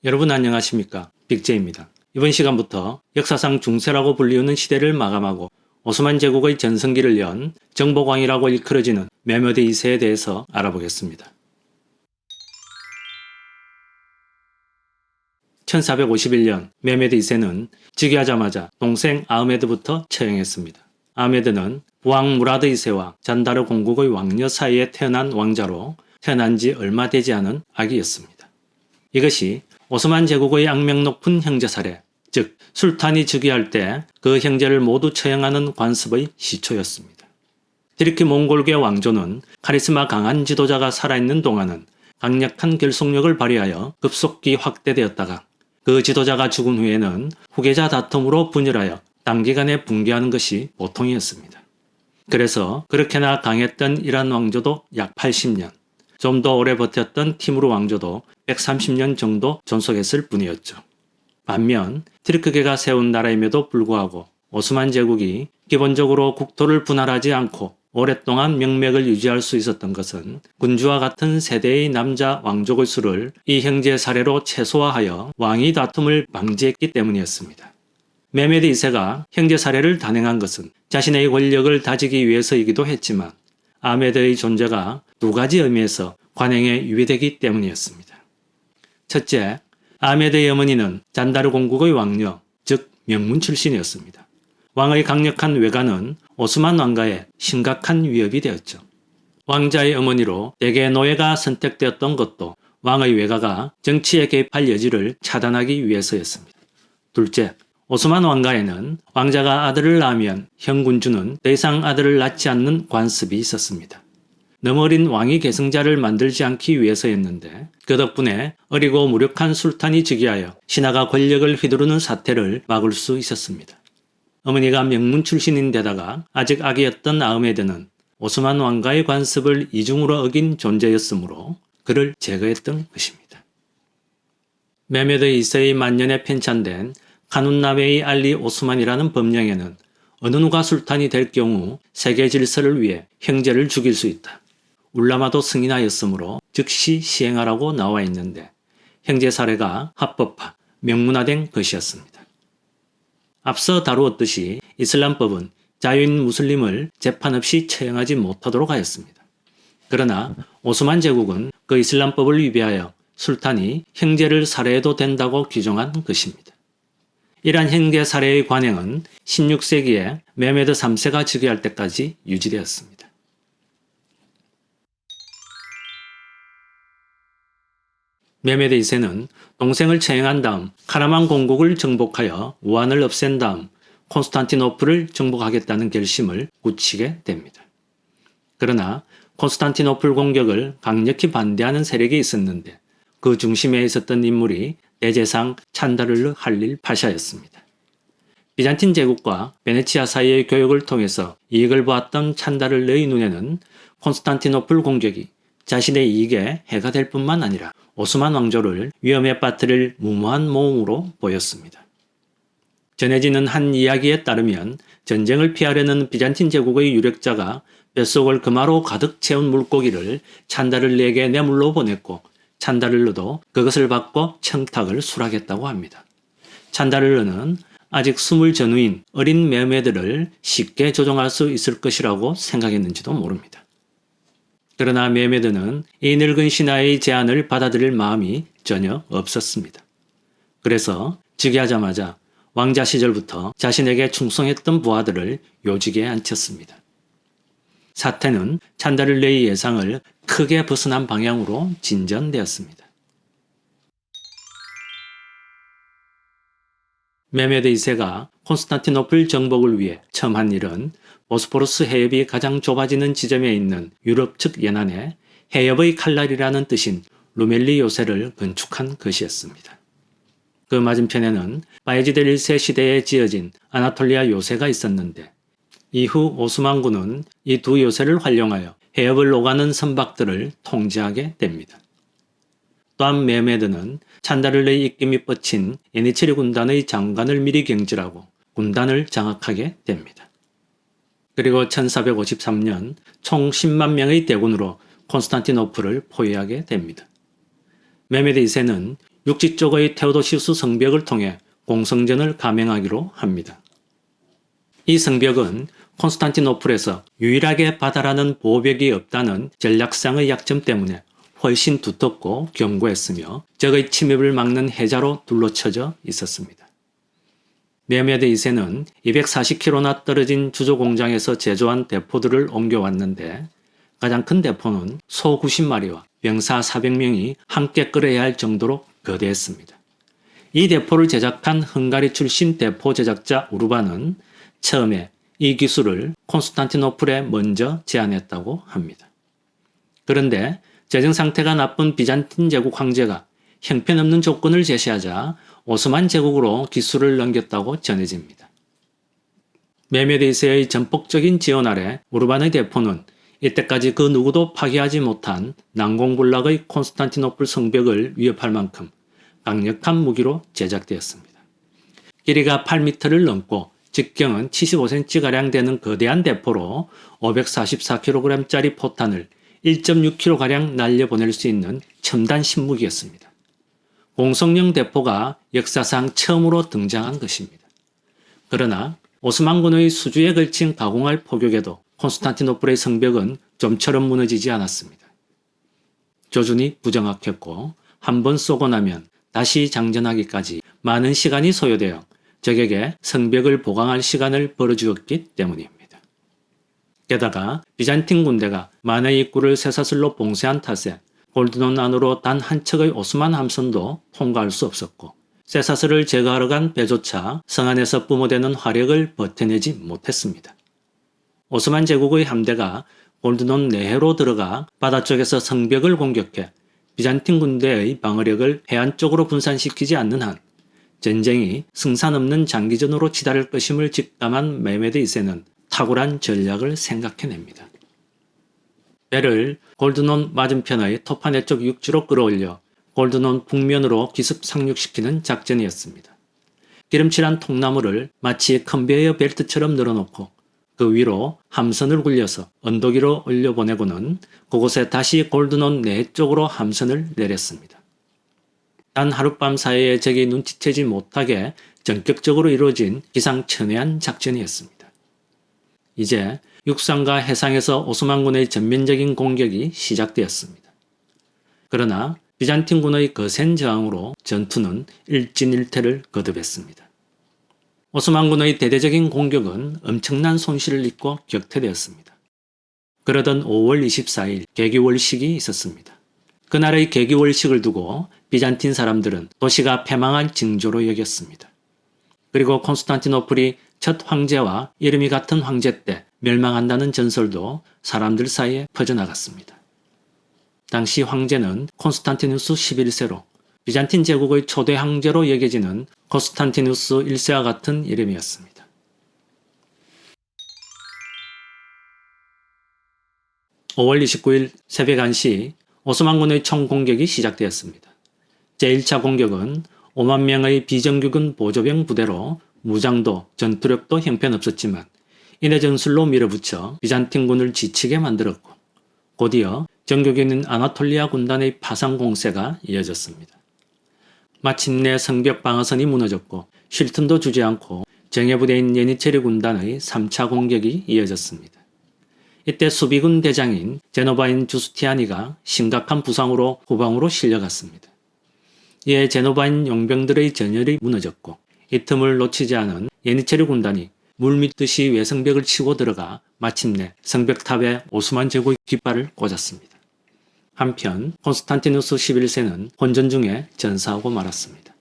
여러분 안녕하십니까? 빅제입니다. 이번 시간부터 역사상 중세라고 불리우는 시대를 마감하고 오스만 제국의 전성기를 연 정복왕이라고 일컬어지는 메메드 2세에 대해서 알아보겠습니다. 1451년 메메드 2세는 즉위하자마자 동생 아흐메드부터 처형했습니다. 아흐메드는 왕 무라드 2세와 잔다르 공국의 왕녀 사이에 태어난 왕자로 태어난 지 얼마 되지 않은 아기였습니다. 이것이 오스만 제국의 악명 높은 형제 사례, 즉 술탄이 즉위할 때 그 형제를 모두 처형하는 관습의 시초였습니다. 디르키 몽골계 왕조는 카리스마 강한 지도자가 살아있는 동안은 강력한 결속력을 발휘하여 급속히 확대되었다가 그 지도자가 죽은 후에는 후계자 다툼으로 분열하여 단기간에 붕괴하는 것이 보통이었습니다. 그래서 그렇게나 강했던 이란 왕조도 약 80년, 좀 더 오래 버텼던 티무르 왕조도 130년 정도 존속했을 뿐이었죠. 반면 티르크계가 세운 나라임에도 불구하고 오스만 제국이 기본적으로 국토를 분할하지 않고 오랫동안 명맥을 유지할 수 있었던 것은 군주와 같은 세대의 남자 왕족의 수를 이 형제 사례로 최소화하여 왕위 다툼을 방지했기 때문이었습니다. 메메드 2세가 형제 사례를 단행한 것은 자신의 권력을 다지기 위해서이기도 했지만 아흐메드의 존재가 두 가지 의미에서 관행에 유의되기 때문이었습니다. 첫째, 아흐메드의 어머니는 잔다르 공국의 왕녀, 즉 명문 출신이었습니다. 왕의 강력한 외가는 오스만 왕가에 심각한 위협이 되었죠. 왕자의 어머니로 대개 노예가 선택되었던 것도 왕의 외가가 정치에 개입할 여지를 차단하기 위해서였습니다. 둘째, 오스만 왕가에는 왕자가 아들을 낳으면 현군주는 더 이상 아들을 낳지 않는 관습이 있었습니다. 너무 어린 왕위 계승자를 만들지 않기 위해서였는데 그 덕분에 어리고 무력한 술탄이 즉위하여 신하가 권력을 휘두르는 사태를 막을 수 있었습니다. 어머니가 명문 출신인데다가 아직 아기였던 아흐메드는 오스만 왕가의 관습을 이중으로 어긴 존재였으므로 그를 제거했던 것입니다. 메메드 2세의 만년에 편찬된 카눈나베이 알리 오스만이라는 법령에는 어느 누가 술탄이 될 경우 세계 질서를 위해 형제를 죽일 수 있다. 울라마도 승인하였으므로 즉시 시행하라고 나와 있는데 형제 사례가 합법화, 명문화된 것이었습니다. 앞서 다루었듯이 이슬람법은 자유인 무슬림을 재판 없이 처형하지 못하도록 하였습니다. 그러나 오스만 제국은 그 이슬람법을 위배하여 술탄이 형제를 살해해도 된다고 규정한 것입니다. 이러한 형제 살해의 관행은 16세기에 메메드 3세가 즉위할 때까지 유지되었습니다. 메메드 2세는 동생을 처형한 다음 카라만 공국을 정복하여 우한을 없앤 다음 콘스탄티노플을 정복하겠다는 결심을 굳히게 됩니다. 그러나 콘스탄티노플 공격을 강력히 반대하는 세력이 있었는데 그 중심에 있었던 인물이 대제상 찬다를르 할릴 파샤였습니다. 비잔틴 제국과 베네치아 사이의 교역을 통해서 이익을 보았던 찬다를르의 눈에는 콘스탄티노플 공격이 자신의 이익에 해가 될 뿐만 아니라 오스만 왕조를 위험에 빠뜨릴 무모한 모험으로 보였습니다. 전해지는 한 이야기에 따르면 전쟁을 피하려는 비잔틴 제국의 유력자가 뱃속을 금화로 가득 채운 물고기를 찬다를르에게 뇌물로 보냈고 찬다를르도 그것을 받고 청탁을 수락했다고 합니다. 찬다를르는 아직 스물 전후인 어린 메메드를 쉽게 조종할 수 있을 것이라고 생각했는지도 모릅니다. 그러나 메메드는 이 늙은 신하의 제안을 받아들일 마음이 전혀 없었습니다. 그래서 즉위하자마자 왕자 시절부터 자신에게 충성했던 부하들을 요직에 앉혔습니다. 사태는 찬다를르의 예상을 크게 벗어난 방향으로 진전되었습니다. 메메드 2세가 콘스탄티노플 정복을 위해 처음 한 일은 보스포러스 해협이 가장 좁아지는 지점에 있는 유럽 측 연안에 해협의 칼날이라는 뜻인 루멜리 요새를 건축한 것이었습니다. 그 맞은편에는 바예지드 1세 시대에 지어진 아나톨리아 요새가 있었는데 이후 오스만군은 이 두 요새를 활용하여 해협을 오가는 선박들을 통제하게 됩니다. 또한 메메드는 찬다를르의 입김이 뻗친 예니체리 군단의 장관을 미리 경질하고 군단을 장악하게 됩니다. 그리고 1453년 총 10만 명의 대군으로 콘스탄티노플을 포위하게 됩니다. 메메드 2세는 육지 쪽의 테오도시우스 성벽을 통해 공성전을 감행하기로 합니다. 이 성벽은 콘스탄티노플에서 유일하게 바다라는 보호벽이 없다는 전략상의 약점 때문에 훨씬 두텁고 견고했으며 적의 침입을 막는 해자로 둘러쳐져 있었습니다. 메메드 2세는 240km나 떨어진 주조 공장에서 제조한 대포들을 옮겨왔는데 가장 큰 대포는 소 90마리와 병사 400명이 함께 끌어야 할 정도로 거대했습니다. 이 대포를 제작한 헝가리 출신 대포 제작자 우르바는 처음에 이 기술을 콘스탄티노플에 먼저 제안했다고 합니다. 그런데 재정 상태가 나쁜 비잔틴 제국 황제가 형편없는 조건을 제시하자 오스만 제국으로 기술을 넘겼다고 전해집니다. 메메드 2세의 전폭적인 지원 아래 우르반의 대포는 이때까지 그 누구도 파괴하지 못한 난공불락의 콘스탄티노플 성벽을 위협할 만큼 강력한 무기로 제작되었습니다. 길이가 8m를 넘고直径은 75cm가량 되는 거대한 대포로 544kg짜리 포탄을 1.6km가량 날려보낼 수 있는 첨단 신무기였습니다. 공성령 대포가 역사상 처음으로 등장한 것입니다. 그러나 오스만군의 수주에 걸친 가공할 포격에도 콘스탄티노플의 성벽은 좀처럼 무너지지 않았습니다. 조준이 부정확했고 한 번 쏘고 나면 다시 장전하기까지 많은 시간이 소요되어 적에게 성벽을 보강할 시간을 벌어주었기 때문입니다. 게다가 비잔틴 군대가 만의 입구를 쇠사슬로 봉쇄한 탓에 골드논 안으로 단 한 척의 오스만 함선도 통과할 수 없었고 쇠사슬을 제거하러 간 배조차 성 안에서 뿜어대는 화력을 버텨내지 못했습니다. 오스만 제국의 함대가 골드논 내해로 들어가 바다 쪽에서 성벽을 공격해 비잔틴 군대의 방어력을 해안 쪽으로 분산시키지 않는 한 전쟁이 승산 없는 장기전으로 치달을 것임을 직감한 메메드 2세는 탁월한 전략을 생각해냅니다. 배를 골드논 맞은편의 토파네 쪽 육지로 끌어올려 골드논 북면으로 기습 상륙시키는 작전이었습니다. 기름칠한 통나무를 마치 컨베이어 벨트처럼 늘어놓고 그 위로 함선을 굴려서 언덕 위로 올려보내고는 그곳에 다시 골드논 내 쪽으로 함선을 내렸습니다. 단 하룻밤 사이에 적이 눈치채지 못하게 전격적으로 이루어진 기상천외한 작전이었습니다. 이제 육상과 해상에서 오스만군의 전면적인 공격이 시작되었습니다. 그러나 비잔틴군의 거센 저항으로 전투는 일진일퇴를 거듭했습니다. 오스만군의 대대적인 공격은 엄청난 손실을 입고 격퇴되었습니다. 그러던 5월 24일 개기월식이 있었습니다. 그날의 개기월식을 두고 비잔틴 사람들은 도시가 패망할 징조로 여겼습니다. 그리고 콘스탄티노플이 첫 황제와 이름이 같은 황제 때 멸망한다는 전설도 사람들 사이에 퍼져나갔습니다. 당시 황제는 콘스탄티누스 11세로 비잔틴 제국의 초대 황제로 여겨지는 콘스탄티누스 1세와 같은 이름이었습니다. (5월 29일) 새벽 1시 오스만군의 총공격이 시작되었습니다. 제1차 공격은 5만 명의 비정규군 보조병 부대로 무장도 전투력도 형편없었지만 인해 전술로 밀어붙여 비잔틴군을 지치게 만들었고 곧이어 정규군인 아나톨리아 군단의 파상 공세가 이어졌습니다. 마침내 성벽 방어선이 무너졌고 쉴 틈도 주지 않고 정예부대인 예니체리 군단의 3차 공격이 이어졌습니다. 이때 수비군 대장인 제노바인 주스티아니가 심각한 부상으로 후방으로 실려갔습니다. 이에 제노바인 용병들의 전열이 무너졌고 이 틈을 놓치지 않은 예니체리 군단이 물밀듯이 외성벽을 치고 들어가 마침내 성벽탑에 오스만 제국의 깃발을 꽂았습니다. 한편 콘스탄티누스 11세는 혼전 중에 전사하고 말았습니다.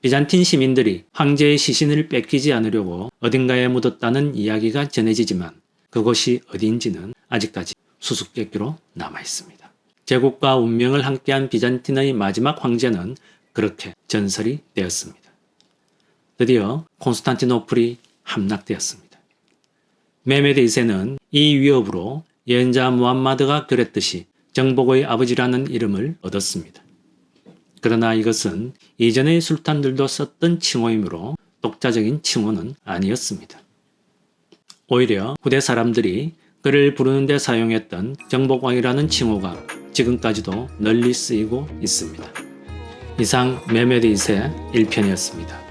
비잔틴 시민들이 황제의 시신을 뺏기지 않으려고 어딘가에 묻었다는 이야기가 전해지지만 그것이 어디인지는 아직까지 수수께끼로 남아있습니다. 제국과 운명을 함께한 비잔틴의 마지막 황제는 그렇게 전설이 되었습니다. 드디어 콘스탄티노플이 함락되었습니다. 메메드 2세는 이 위협으로 예언자 무함마드가 그랬듯이 정복의 아버지라는 이름을 얻었습니다. 그러나 이것은 이전의 술탄들도 썼던 칭호이므로 독자적인 칭호는 아니었습니다. 오히려 후대 사람들이 그를 부르는 데 사용했던 정복왕이라는 칭호가 지금까지도 널리 쓰이고 있습니다. 이상 메메드 2세 1편이었습니다.